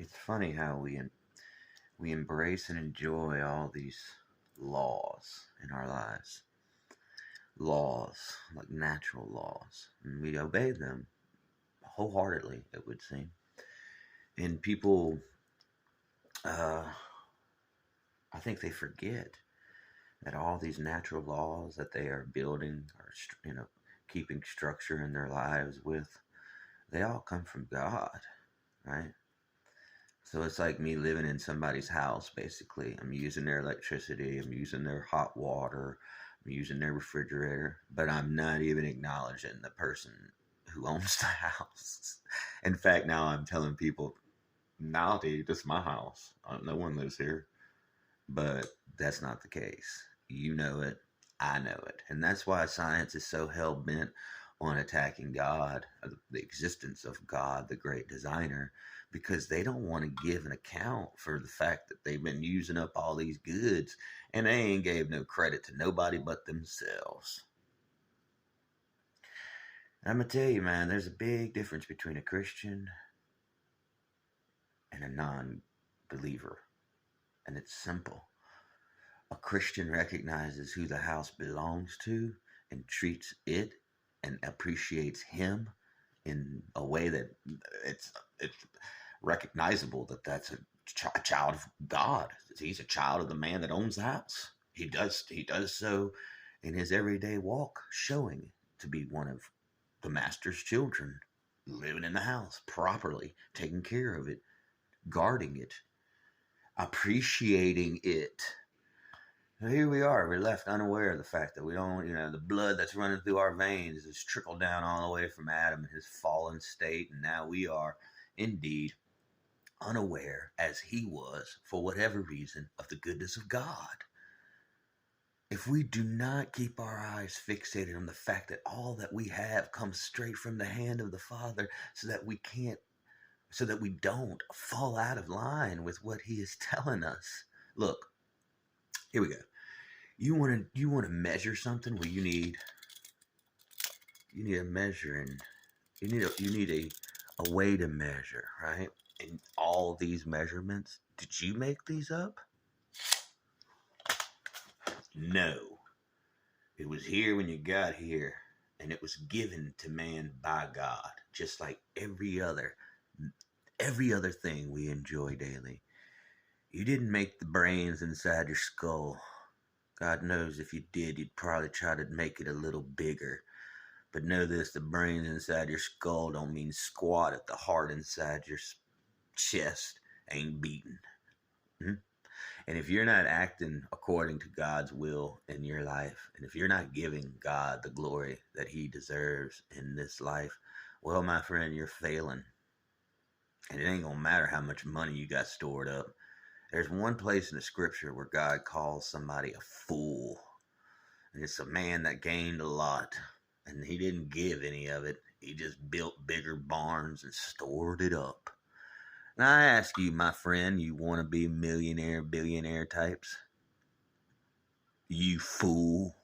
It's funny how we embrace and enjoy all these laws in our lives. Laws, like natural laws. And we obey them wholeheartedly, it would seem. And people, uh, I think they forget that all these natural laws that they are building or, keeping structure in their lives with, they all come from God, right? So it's like me living in somebody's house, basically. I'm using their electricity, I'm using their hot water, I'm using their refrigerator, but I'm not even acknowledging the person who owns the house. In fact, now I'm telling people, nah, dude, this is my house. No one lives here. But that's not the case. You know it, I know it. And that's why science is so hell bent on attacking God, the existence of God, the great designer, because they don't want to give an account for the fact that they've been using up all these goods and they ain't gave no credit to nobody but themselves. And I'm going to tell you, man, there's a big difference between a Christian and a non believer. And it's simple. A Christian recognizes who the house belongs to and treats it and appreciates him in a way that it's recognizable that that's a child of God. He's a child of the man that owns the house. He does so in his everyday walk, showing to be one of the master's children, living in the house properly, taking care of it, guarding it, appreciating it. So here we are. We're left unaware of the fact that we don't, the blood that's running through our veins is trickled down all the way from Adam in his fallen state. And now we are indeed unaware, as he was, for whatever reason, of the goodness of God. If we do not keep our eyes fixated on the fact that all that we have comes straight from the hand of the Father, so that we don't fall out of line with what he is telling us. Look, here we go. You want to measure something? Well, you need a measure, and you need a way to measure, right? And all these measurements, did you make these up? No. It was here when you got here, and it was given to man by God, just like every other thing we enjoy daily. You didn't make the brains inside your skull. God knows if you did, you'd probably try to make it a little bigger. But know this, the brains inside your skull don't mean squat if the heart inside your chest ain't beating. Hmm? And if you're not acting according to God's will in your life, and if you're not giving God the glory that he deserves in this life, well, my friend, you're failing. And it ain't gonna matter how much money you got stored up. There's one place in the scripture where God calls somebody a fool. And it's a man that gained a lot. And he didn't give any of it. He just built bigger barns and stored it up. Now I ask you, my friend, you want to be millionaire, billionaire types? You fool.